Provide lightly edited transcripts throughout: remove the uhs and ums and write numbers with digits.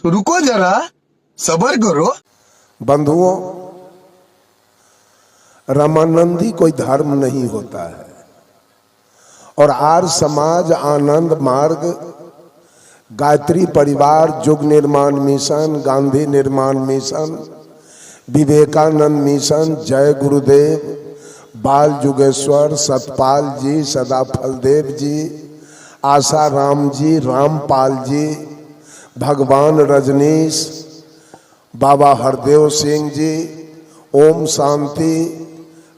रुको जरा, सबर करो। बंधुओं, रामानंदी कोई धर्म नहीं होता है और आर्य समाज, आनंद मार्ग, गायत्री परिवार, युग निर्माण मिशन, गांधी निर्माण मिशन, विवेकानंद मिशन, जय गुरुदेव, बाल युगेश्वर, सतपाल जी, सदा फलदेव जी, आशा राम जी, रामपाल जी, भगवान रजनीश, बाबा हरदेव सिंह जी, ओम शांति,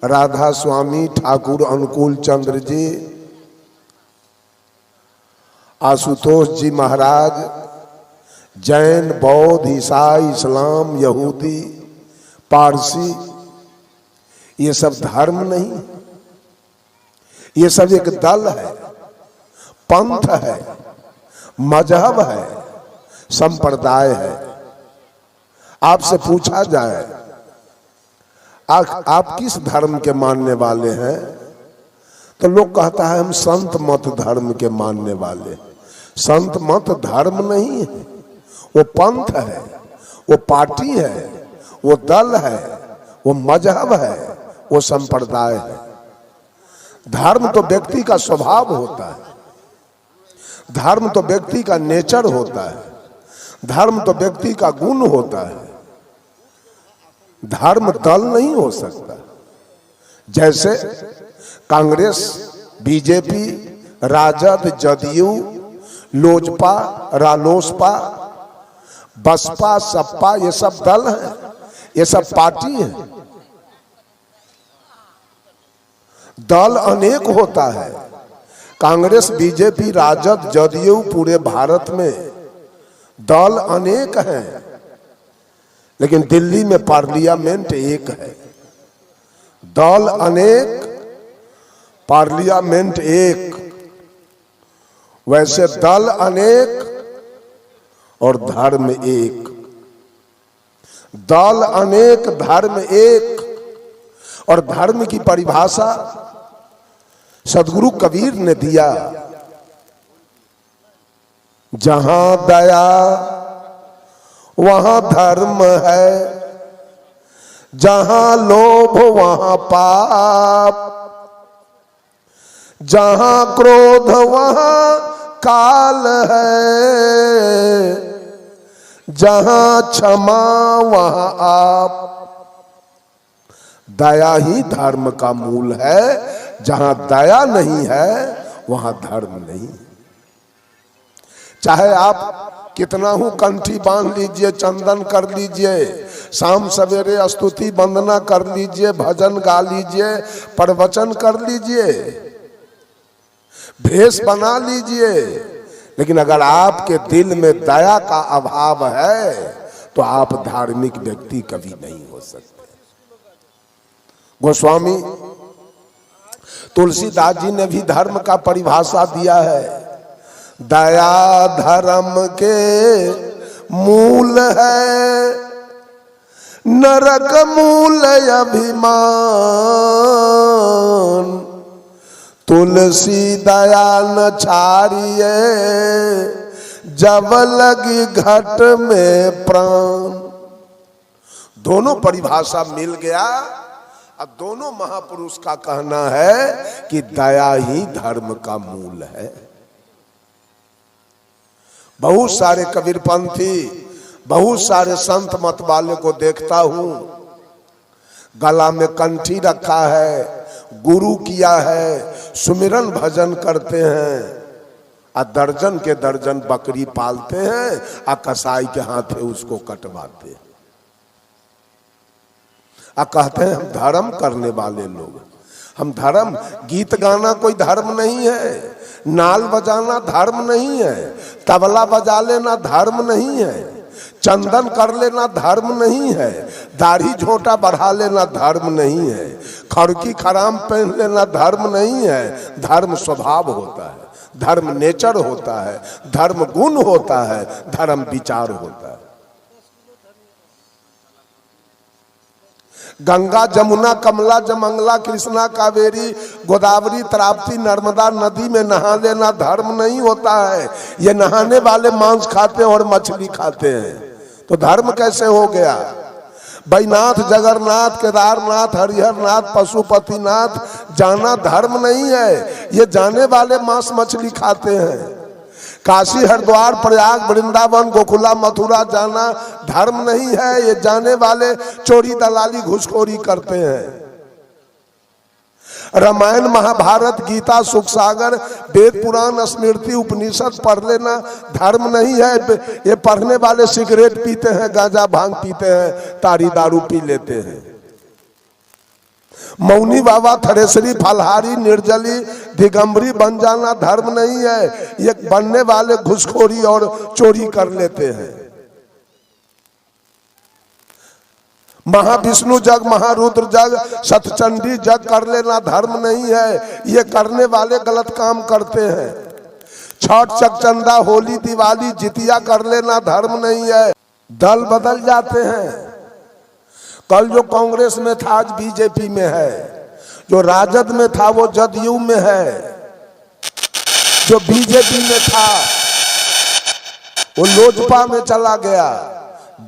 राधा स्वामी, ठाकुर अनुकूल चंद्र जी, आशुतोष जी महाराज, जैन, बौद्ध, ईसाई, इस्लाम, यहूदी, पारसी, ये सब धर्म नहीं, ये सब एक दल है, पंथ है, मजहब है, संप्रदाय है। आपसे पूछा जाए आप किस धर्म के मानने वाले हैं, तो लोग कहता है हम संत मत धर्म के मानने वाले। संत मत धर्म नहीं है, वो पंथ है, वो पार्टी है, वो दल है, वो मजहब है, वो संप्रदाय है। धर्म तो व्यक्ति का स्वभाव होता है, धर्म तो व्यक्ति का नेचर होता है, धर्म तो व्यक्ति का गुण होता है। धर्म दल नहीं हो सकता। जैसे कांग्रेस, बीजेपी, राजद, जदयू, लोजपा, रालोसपा, बसपा, सपा, ये सब दल हैं, ये सब पार्टी है। दल अनेक होता है। कांग्रेस, बीजेपी, राजद, जदयू, पूरे भारत में दल अनेक हैं, लेकिन दिल्ली में पार्लियामेंट एक है। दल अनेक, पार्लियामेंट एक। वैसे दल अनेक और धर्म एक। दल अनेक, धर्म एक। और धर्म की परिभाषा सदगुरु कबीर ने दिया, जहां दया वहां धर्म है, जहां लोभ वहां पाप, जहां क्रोध वहां काल है, जहां क्षमा वहां आप। दया ही धर्म का मूल है। जहां दया नहीं है वहां धर्म नहीं। चाहे आप कितना हूं कंठी बांध लीजिए, चंदन कर लीजिए, शाम सवेरे स्तुति वंदना कर लीजिए, भजन गा लीजिए, प्रवचन कर लीजिए, भेष बना लीजिए, लेकिन अगर आपके दिल में दया का अभाव है तो आप धार्मिक व्यक्ति कभी नहीं हो सकते। गोस्वामी तुलसीदास जी ने भी धर्म का परिभाषा दिया है। दया धर्म के मूल है, नरक मूल अभिमान। तुलसी दया न छाड़िए, जब लगी घट में प्राण। दोनों परिभाषा मिल गया। अब दोनों महापुरुष का कहना है कि दया ही धर्म का मूल है। बहुत सारे कबीरपंथी, बहुत सारे संत मत वाले को देखता हूं, गला में कंठी रखा है, गुरु किया है, सुमिरन भजन करते हैं, और दर्जन के दर्जन बकरी पालते हैं, और कसाई के हाथे उसको कटवाते हैं, और कहते हैं हम धर्म करने वाले लोग। हम धर्म, गीत गाना कोई धर्म नहीं है, नाल बजाना धर्म नहीं है, तबला बजा लेना धर्म नहीं है, चंदन कर लेना धर्म नहीं है, दाढ़ी झोंटा बढ़ा लेना धर्म नहीं है, खड़की खराम पहन लेना धर्म नहीं है। धर्म स्वभाव होता है, धर्म नेचर होता है, धर्म गुण होता है, धर्म विचार होता है। गंगा जमुना कमला जमंगला कृष्णा कावेरी गोदावरी ताप्ती नर्मदा नदी में नहा लेना धर्म नहीं होता है। ये नहाने वाले मांस खाते हैं और मछली खाते हैं, तो धर्म कैसे हो गया? बैनाथ जगन्नाथ केदारनाथ हरिहरनाथ पशुपतिनाथ जाना धर्म नहीं है, ये जाने वाले मांस मछली खाते हैं। काशी हरिद्वार प्रयाग वृंदावन गोकुला मथुरा जाना धर्म नहीं है, ये जाने वाले चोरी दलाली घुसखोरी करते हैं। रामायण महाभारत गीता सुख सागर वेद पुराण स्मृति उपनिषद पढ़ लेना धर्म नहीं है, ये पढ़ने वाले सिगरेट पीते हैं, गांजा भांग पीते हैं, तारी दारू पी लेते हैं। मौनी बाबा थरेसरी फलहारी निर्जली दिगंबरी बन जाना धर्म नहीं है, ये बनने वाले घुसखोरी और चोरी कर लेते हैं। महाविष्णु जग महारुद्र जग सतचंडी जग कर लेना धर्म नहीं है, ये करने वाले गलत काम करते हैं। छठ चकचंदा होली दिवाली जितिया कर लेना धर्म नहीं है। दल बदल जाते हैं, कल जो कांग्रेस में था आज बीजेपी में है, जो राजद में था वो जदयू में है, जो बीजेपी में था वो लोजपा में चला गया।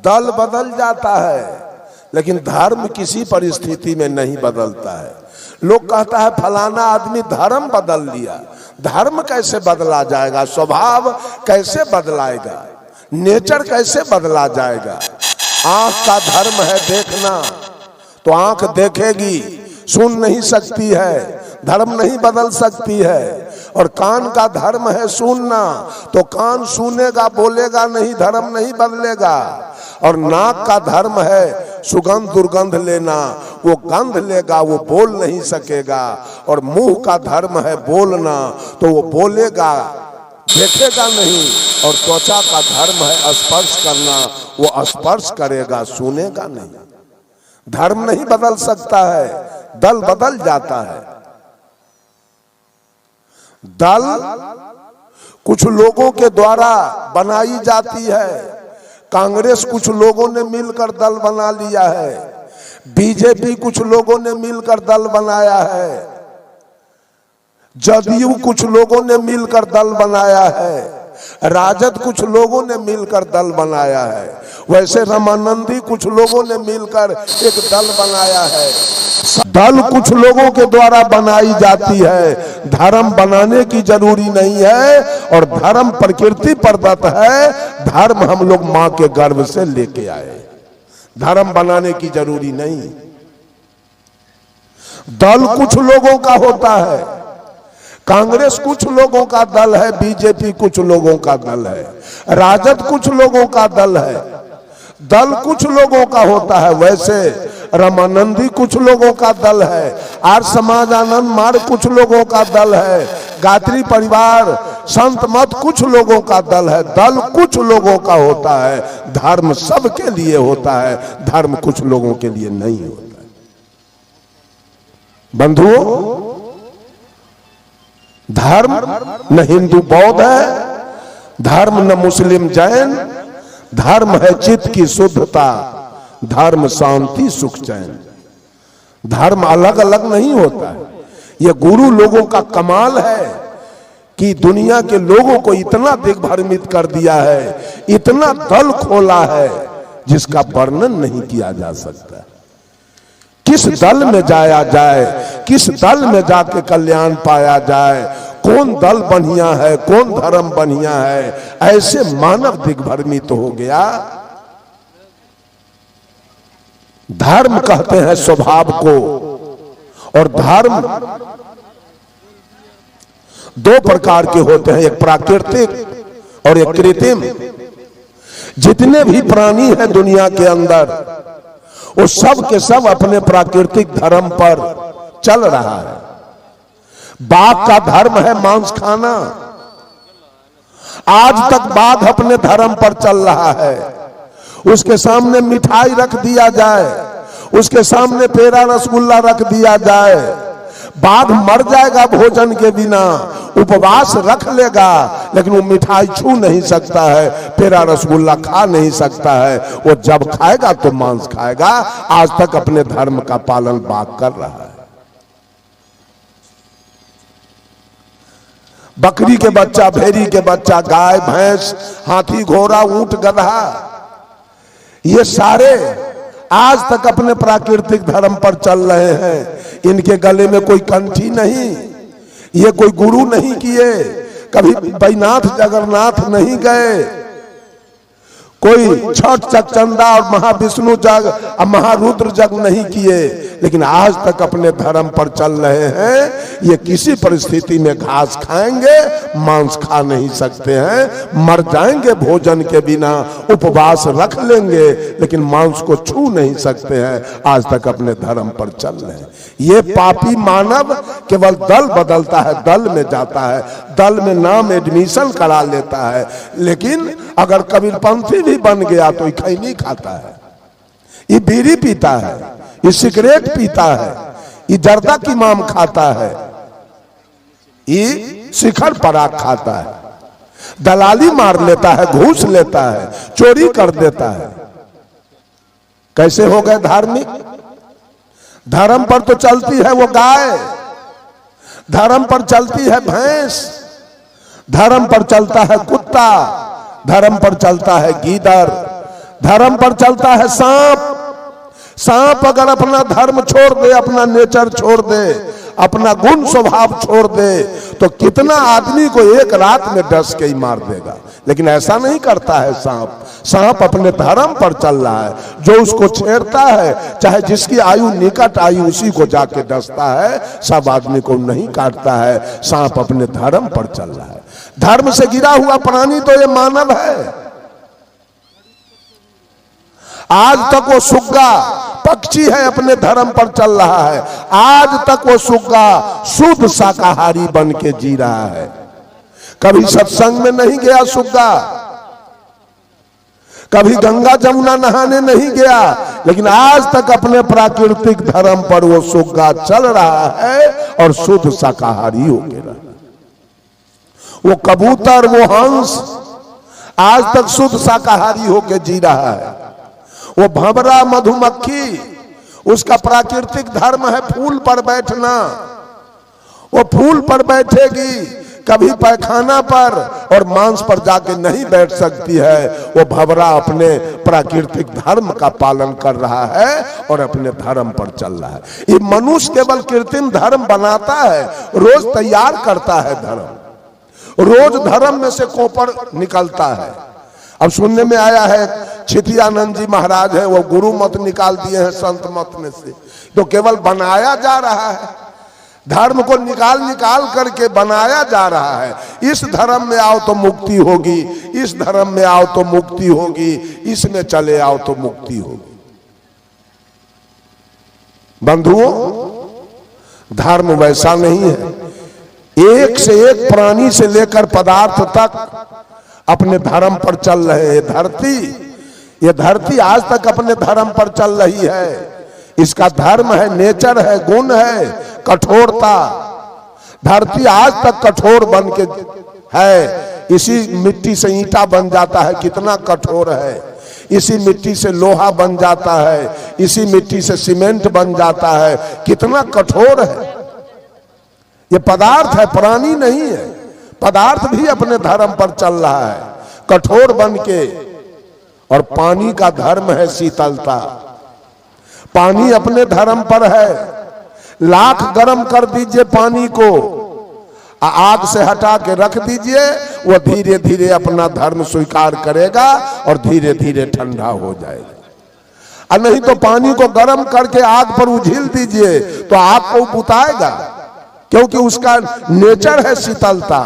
दल बदल जाता है लेकिन धर्म किसी परिस्थिति में नहीं बदलता है। लोग कहता है फलाना आदमी धर्म बदल लिया, धर्म कैसे बदला जाएगा? स्वभाव कैसे बदलाएगा? नेचर कैसे बदला जाएगा? आंख का धर्म है देखना, तो आंख देखेगी, सुन नहीं सकती है, धर्म नहीं बदल सकती है। और कान का धर्म है सुनना, तो कान सुनेगा बोलेगा नहीं, धर्म नहीं बदलेगा। और नाक का धर्म है सुगंध दुर्गंध लेना, वो गंध लेगा, वो बोल नहीं सकेगा। और मुंह का धर्म है बोलना, तो वो बोलेगा देखेगा नहीं। और त्वचा का धर्म है स्पर्श करना, वो स्पर्श करेगा सुनेगा नहीं। धर्म नहीं बदल सकता है, दल बदल जाता है। दल कुछ लोगों के द्वारा बनाई जाती है। कांग्रेस कुछ लोगों ने मिलकर दल बना लिया है, बीजेपी कुछ लोगों ने मिलकर दल बनाया है, जदयू कुछ लोगों ने मिलकर दल बनाया है, राजद कुछ लोगों ने मिलकर दल बनाया है। वैसे रामानंदी कुछ लोगों ने मिलकर एक दल बनाया है। दल कुछ लोगों के द्वारा बनाई जाती है, धर्म बनाने की जरूरी नहीं है। और धर्म प्रकृति प्रदत्त है, धर्म हम लोग माँ के गर्भ से लेके आए, धर्म बनाने की जरूरी नहीं। दल कुछ लोगों का होता है, कांग्रेस कुछ लोगों का दल है, बीजेपी कुछ लोगों का दल है, राजद कुछ लोगों का दल है। दल कुछ लोगों का होता है, वैसे रामानंदी कुछ लोगों का दल है, आर्य समाज आनंद मार्ग कुछ लोगों का दल है, गायत्री परिवार संत मत कुछ लोगों का दल है। दल कुछ लोगों का होता है, धर्म सबके लिए होता है, धर्म कुछ लोगों के लिए नहीं होता है। बंधुओं, धर्म न हिंदू बौद्ध है, धर्म न मुस्लिम जैन, धर्म है चित्त की शुद्धता, धर्म शांति सुख चैन। धर्म अलग अलग नहीं होता है। ये गुरु लोगों का कमाल है कि दुनिया के लोगों को इतना दिग्भ्रमित कर दिया है, इतना दल खोला है जिसका वर्णन नहीं किया जा सकता। किस दल में जाया जाए, किस दल में जाके कल्याण पाया जाए, कौन दल बढ़िया है, कौन धर्म बढ़िया है, ऐसे मानव दिग्भ्रमित हो गया। धर्म कहते हैं स्वभाव को, और धर्म दो प्रकार के होते हैं, एक प्राकृतिक और एक कृत्रिम। जितने भी प्राणी हैं दुनिया के अंदर, वो सब के सब अपने प्राकृतिक धर्म पर चल रहा है। बाघ का धर्म है मांस खाना, आज तक बाघ अपने धर्म पर चल रहा है। उसके सामने मिठाई रख दिया जाए, उसके सामने पेड़ा रसगुल्ला रख दिया जाए, बाघ मर जाएगा भोजन के बिना, उपवास रख लेगा, लेकिन वो मिठाई छू नहीं सकता है, पेड़ा रसगुल्ला खा नहीं सकता है। वो जब खाएगा तो मांस खाएगा। आज तक अपने धर्म का पालन बाघ कर रहा है। बकरी के बच्चा, भेड़ी के बच्चा, गाय भैंस, हाथी घोड़ा, ऊंट गधा, ये सारे आज तक अपने प्राकृतिक धर्म पर चल रहे हैं। इनके गले में कोई कंठी नहीं, ये कोई गुरु नहीं किए, कभी बैनाथ जगन्नाथ नहीं गए, कोई छठ चंदा और महाविष्णु जग और महारुद्र जग नहीं किए, लेकिन आज तक अपने धर्म पर चल रहे हैं। ये किसी परिस्थिति में घास खाएंगे, मांस खा नहीं सकते हैं, मर जाएंगे भोजन के बिना, उपवास रख लेंगे, लेकिन मांस को छू नहीं सकते हैं। आज तक अपने धर्म पर चल रहे हैं। ये पापी मानव केवल दल बदलता है, दल में जाता है, दल में नाम एडमिशन करा लेता है, लेकिन अगर कबीरपंथी भी बन गया तो खैनी खाता है, ये बीड़ी पीता है, ये सिगरेट पीता है, ये जर्दा की माम खाता है, ये शिखर पराग खाता है, दलाली मार लेता है, घूस लेता है, चोरी कर देता है। कैसे हो गए धार्मिक? धर्म पर तो चलती है वो गाय, धर्म पर चलती है भैंस, धर्म पर चलता है कुत्ता, धर्म पर चलता है गीदड़, धर्म पर चलता है सांप। सांप अगर अपना धर्म छोड़ दे, अपना नेचर छोड़ दे, अपना गुण स्वभाव छोड़ दे, तो कितना आदमी को एक रात में डस के ही मार देगा, लेकिन ऐसा नहीं करता है सांप। सांप अपने धर्म पर चल रहा है, जो उसको छेड़ता है, चाहे जिसकी आयु निकट आई, उसी को जाके डसता है, सब आदमी को नहीं काटता है। सांप अपने धर्म पर चल रहा है। धर्म से गिरा हुआ प्राणी तो ये मानव है। आज तक वो सुग्गा पक्षी है, अपने धर्म पर चल रहा है। आज तक वो सुग्गा शुद्ध शाकाहारी बन के जी रहा है। कभी सत्संग में नहीं गया सुग्गा, कभी गंगा जमुना नहाने नहीं गया, लेकिन आज तक अपने प्राकृतिक धर्म पर वो सुग्गा चल रहा है और शुद्ध शाकाहारी हो गया। वो कबूतर, वो हंस आज तक शुद्ध शाकाहारी होकर जी रहा है। वो भंवरा, मधुमक्खी, उसका प्राकृतिक धर्म है फूल पर बैठना। वो फूल पर बैठेगी, कभी पैखाना पर और मांस पर जाके नहीं बैठ सकती है। वो भंवरा अपने प्राकृतिक धर्म का पालन कर रहा है और अपने धर्म पर चल रहा है। ये मनुष्य केवल कृत्रिम धर्म बनाता है, रोज तैयार करता है धर्म, रोज धर्म में से कोपड़ निकलता है। अब सुनने में आया है क्षितियानंद जी महाराज है, वो गुरु मत निकाल दिए हैं संत मत में से, तो केवल बनाया जा रहा है, धर्म को निकाल निकाल करके बनाया जा रहा है। इस धर्म में आओ तो मुक्ति होगी, इस धर्म में आओ तो मुक्ति होगी, इसमें चले आओ तो मुक्ति होगी। बंधुओं, धर्म वैसा नहीं है। एक से एक प्राणी से लेकर पदार्थ तक अपने धर्म पर चल रहे हैं। ये धरती आज तक अपने धर्म पर चल रही है। इसका धर्म है, नेचर है, गुण है, कठोरता। धरती आज तक कठोर बन के है। इसी मिट्टी से ईंटा बन जाता है, कितना कठोर है। इसी मिट्टी से लोहा बन जाता है, इसी मिट्टी से सीमेंट बन जाता है, कितना कठोर है। ये पदार्थ है, प्राणी नहीं है। पदार्थ भी अपने धर्म पर चल रहा है, कठोर बन के। और पानी का धर्म है शीतलता। पानी अपने धर्म पर है। लाख गर्म कर दीजिए पानी को, आग से हटा के रख दीजिए, वो धीरे धीरे अपना धर्म स्वीकार करेगा और धीरे धीरे ठंडा हो जाएगा। और नहीं तो पानी को गर्म करके आग पर उझिल दीजिए तो आग को बुताएगा, क्योंकि उसका नेचर है शीतलता।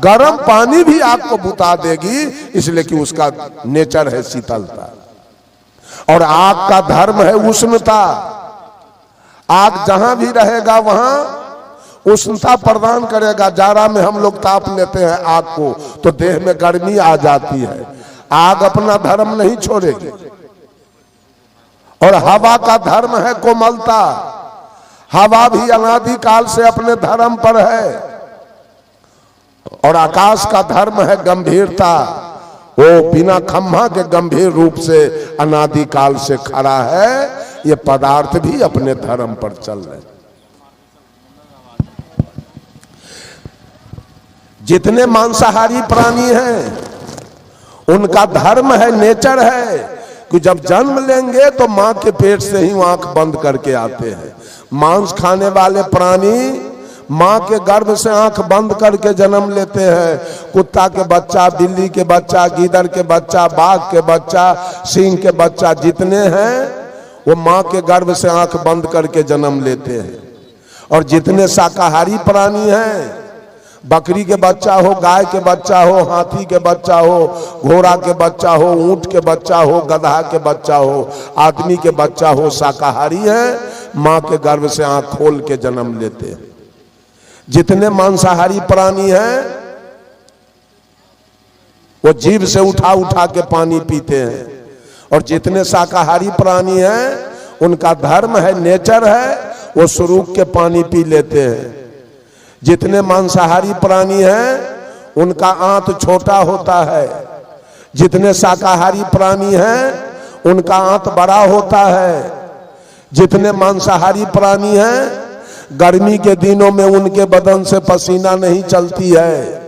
गर्म पानी भी आग को बुता देगी, इसलिए कि उसका नेचर है शीतलता। और आग का धर्म है उष्णता। आग जहां भी रहेगा वहां उष्णता प्रदान करेगा। जाड़ा में हम लोग ताप लेते हैं आग को, तो देह में गर्मी आ जाती है। आग अपना धर्म नहीं छोड़ेगी। और हवा का धर्म है कोमलता। हवा भी अनादिकाल से अपने धर्म पर है, और आकाश का धर्म है गंभीरता। वो बिना खम्भा के गंभीर रूप से अनादिकाल से खड़ा है। ये पदार्थ भी अपने धर्म पर चल रहे। जितने मांसाहारी प्राणी हैं उनका धर्म है, नेचर है कि जब जन्म लेंगे तो मां के पेट से ही वो आंख बंद करके आते हैं। मांस खाने वाले प्राणी मां के गर्भ से आंख बंद करके जन्म लेते हैं। कुत्ता के बच्चा, बिल्ली के बच्चा, गीदड़ के बच्चा, बाघ के बच्चा, सिंह के बच्चा जितने हैं वो मां के गर्भ से आंख बंद करके जन्म लेते हैं। और जितने शाकाहारी प्राणी हैं, बकरी के बच्चा हो, गाय के बच्चा हो, हाथी के बच्चा हो, घोड़ा के बच्चा हो, ऊंट के बच्चा हो, गधा के बच्चा हो, आदमी के बच्चा हो, शाकाहारी है, मां के गर्भ से आंख खोल के जन्म लेते हैं। जितने मांसाहारी प्राणी हैं वो जीभ से उठा उठा के पानी पीते हैं। और जितने शाकाहारी प्राणी हैं उनका धर्म है, नेचर है, वो सुरूक के पानी पी लेते हैं। जितने मांसाहारी प्राणी हैं उनका आंत छोटा होता है। जितने शाकाहारी प्राणी हैं उनका आंत बड़ा होता है। जितने मांसाहारी प्राणी हैं गर्मी के दिनों में उनके बदन से पसीना नहीं चलती है।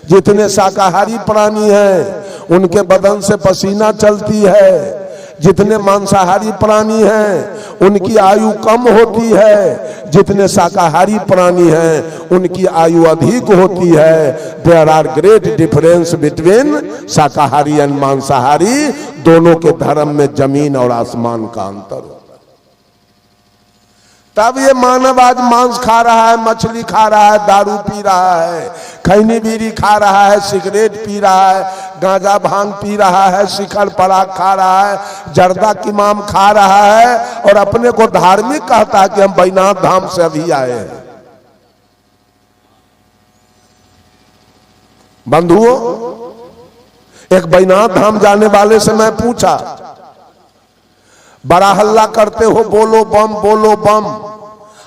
जितने शाकाहारी प्राणी हैं उनके बदन से पसीना चलती है। जितने मांसाहारी प्राणी हैं उनकी आयु कम होती है। जितने शाकाहारी प्राणी हैं उनकी आयु अधिक होती है। There are great difference between शाकाहारी एंड मांसाहारी। दोनों के धर्म में जमीन और आसमान का अंतर होता है। तब ये मानव आज मांस खा रहा है, मछली खा रहा है, दारू पी रहा है, खैनी बीड़ी खा रहा है, सिगरेट पी रहा है, गांजा भांग पी रहा है, शिखर पराग खा रहा है, जर्दा किमाम खा रहा है, और अपने को धार्मिक कहता है कि हम बैजनाथ धाम से अभी आए हैं। बंधुओं, एक बैजनाथ धाम जाने वाले से मैं पूछा, बड़ा हल्ला करते हो, बोलो बम, बोलो बम।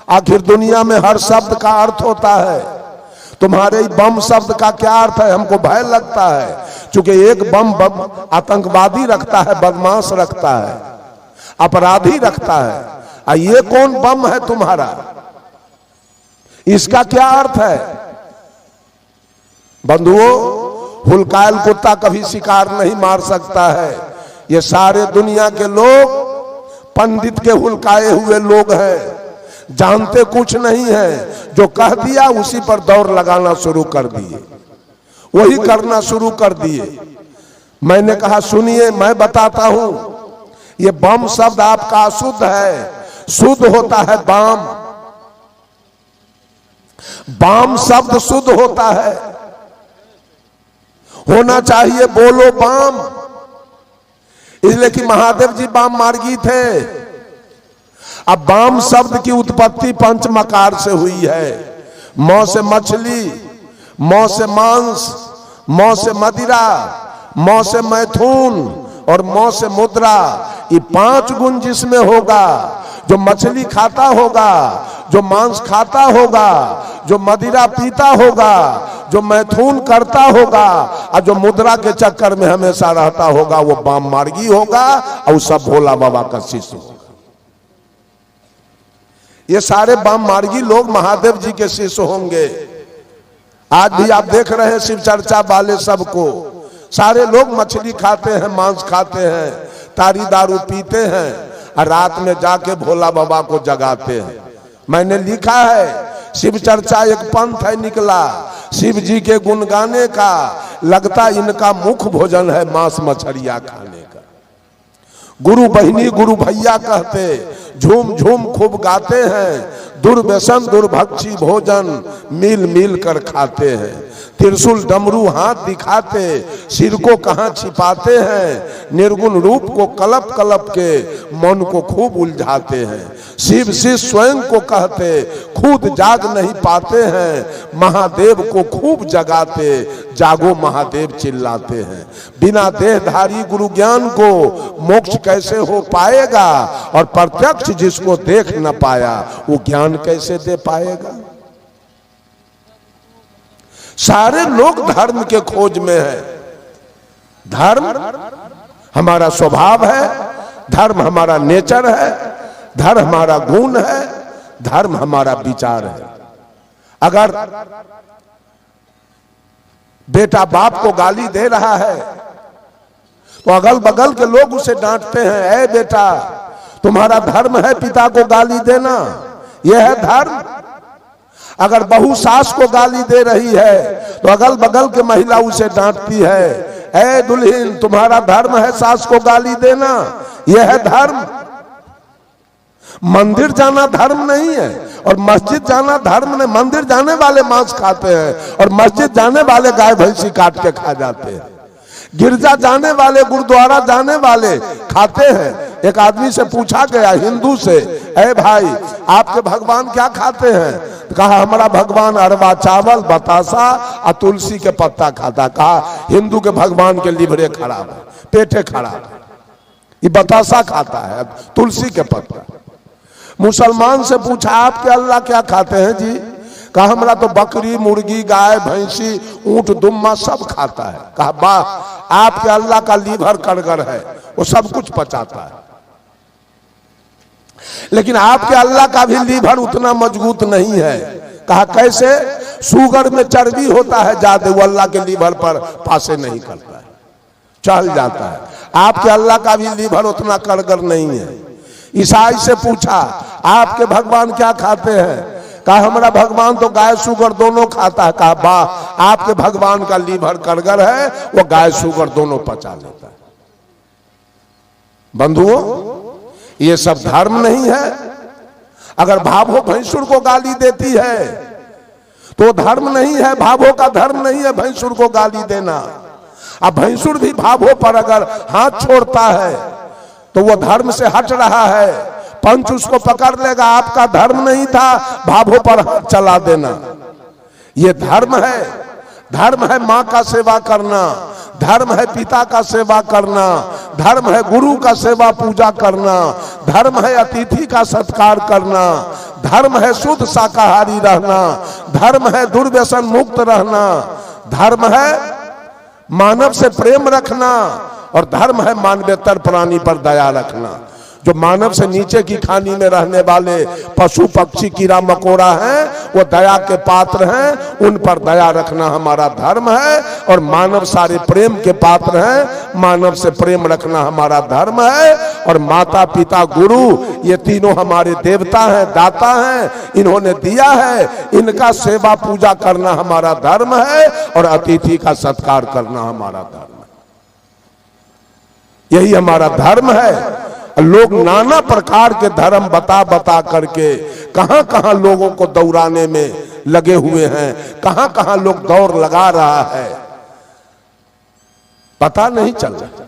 आखिर दुनिया में हर शब्द का अर्थ होता है, तुम्हारे बम शब्द का क्या अर्थ है? हमको भय लगता है, क्योंकि एक बम आतंकवादी रखता है, बदमाश रखता है, अपराधी रखता है। ये कौन बम है तुम्हारा? इसका क्या अर्थ है? बंधुओं, हुलकायल कुत्ता कभी शिकार नहीं मार सकता है। ये सारे दुनिया के लोग पंडित के हुलकाए हुए लोग हैं, जानते कुछ नहीं है। जो कह दिया उसी पर दौड़ लगाना शुरू कर दिए, वही करना शुरू कर दिए। मैंने कहा सुनिए, मैं बताता हूं, ये बम शब्द आपका अशुद्ध है, शुद्ध होता है बाम। बाम शब्द शुद्ध होता है, होना चाहिए बोलो बाम। इसलिए कि महादेव जी बाम मार्गी थे। अब बाम शब्द की उत्पत्ति पंच मकार से हुई है। मौ से मछली, मौ से मांस, मौ से मदिरा, मौ से मैथुन और मौ से मुद्रा। ये 5 गुण जिसमें होगा, जो मछली खाता होगा, जो मांस खाता होगा, जो मदिरा पीता होगा, जो मैथुन करता होगा, और जो मुद्रा के चक्कर में हमेशा रहता होगा, वो बाम मार्गी होगा, और सब भोला बाबा का शिष्य होगा। ये सारे बाम मार्गी लोग महादेव जी के शिष्य होंगे। आज भी आप देख रहे हैं शिव चर्चा वाले सबको, सारे लोग मछली खाते हैं, मांस खाते हैं, तारी दारू पीते हैं, और रात में जाके भोला बाबा को जगाते हैं। मैंने लिखा है, शिव चर्चा एक पंथ है निकला, शिव जी के गुण गाने का, लगता इनका मुख्य भोजन है मांस मछलियां खाने का। गुरु बहिनी गुरु भैया कहते, झूम झूम खूब गाते हैं, दुर्व्यसन दुर्भक्षी भोजन मिल मिल कर खाते हैं। त्रिशूल डमरू हाथ दिखाते, सिर को कहां छिपाते हैं, निर्गुण रूप को कलप कलप के मन को खूब उलझाते हैं। शिव शिव स्वयं को कहते, खुद जाग नहीं पाते हैं, महादेव को खूब जगाते, जागो महादेव चिल्लाते हैं। बिना देहधारी गुरु ज्ञान को मोक्ष कैसे हो पाएगा, और प्रत्यक्ष जिसको देख न पाया वो ज्ञान कैसे दे पाएगा। सारे लोग धर्म के खोज में है। धर्म हमारा स्वभाव है, धर्म हमारा नेचर है, धर्म हमारा गुण है, धर्म हमारा विचार है। अगर बेटा बाप को गाली दे रहा है तो अगल बगल के लोग उसे डांटते हैं, ऐ बेटा तुम्हारा धर्म है पिता को गाली देना, यह है धर्म। अगर बहू सास को गाली दे रही है तो अगल बगल के महिला उसे डांटती है, ऐ दुल्हन तुम्हारा धर्म है सास को गाली देना, यह है धर्म। मंदिर जाना धर्म नहीं है और मस्जिद जाना धर्म नहीं। मंदिर जाने वाले मांस खाते हैं और मस्जिद जाने वाले गाय भैंसी काट के खा जाते हैं। गिरजा जाने वाले, गुरुद्वारा जाने वाले खाते हैं। एक आदमी से पूछा गया हिंदू से, ऐ भाई आपके भगवान क्या खाते हैं? तो कहा हमारा भगवान अरवा चावल, बतासा और तुलसी के पत्ता खाता। कहा हिंदू के भगवान के लिवरे खराब है, पेटे खराब है, ये बतासा खाता है, तुलसी के पत्ता। मुसलमान से पूछा आपके अल्लाह क्या खाते हैं जी? कहा हमारा तो बकरी, मुर्गी, गाय, भैंसी, ऊंट, दुम्मा सब खाता है। कहा वाह, आपके अल्लाह का लीवर कड़गर है, वो सब कुछ पचाता है। लेकिन आपके अल्लाह का भी लीवर उतना मजबूत नहीं है। कहा कैसे? शुगर में चर्बी होता है ज्यादा, वो अल्लाह के लीवर पर पासे नहीं करता है, चल जाता है। आपके अल्लाह का भी लीवर उतना कड़गर नहीं है। ईसाई से पूछा आपके भगवान क्या खाते हैं? कहा हमारा भगवान तो गाय शुगर दोनों खाता है। कहा वाह, आपके भगवान का लीवर कड़गर है, वो गाय शुगर दोनों पचा लेता है। बंधुओं, ये सब धर्म नहीं है। अगर भाभो भैंसुर को गाली देती है तो धर्म नहीं है, भाभो का धर्म नहीं है भैंसुर को गाली देना। अब भैंसुर भी भाभो पर अगर हाथ छोड़ता है तो वो धर्म से हट रहा है, पंच उसको पकड़ लेगा। आपका धर्म नहीं था भाभो पर हाथ चला देना, ये धर्म है। धर्म है माँ का सेवा करना, धर्म है पिता का सेवा करना, धर्म है गुरु का सेवा पूजा करना, धर्म है अतिथि का सत्कार करना, धर्म है शुद्ध शाकाहारी रहना, धर्म है दुर्व्यसन मुक्त रहना, धर्म है मानव से प्रेम रखना, और धर्म है मानवेतर प्राणी पर दया रखना। जो मानव से नीचे की खानी में रहने वाले पशु पक्षी कीड़ा मकोड़ा हैं वो दया के पात्र हैं, उन पर दया रखना हमारा धर्म है। और मानव सारे प्रेम के पात्र हैं, मानव से प्रेम रखना हमारा धर्म है। और माता पिता गुरु ये तीनों हमारे देवता हैं, दाता हैं, इन्होंने दिया है, इनका सेवा पूजा करना हमारा धर्म है। और अतिथि का सत्कार करना हमारा धर्म है, यही हमारा धर्म है। लोग नाना प्रकार के धर्म बता बता करके कहां कहां लोगों को दौड़ाने में लगे हुए हैं, कहां कहां लोग दौड़ लगा रहा है, पता नहीं चल रहा।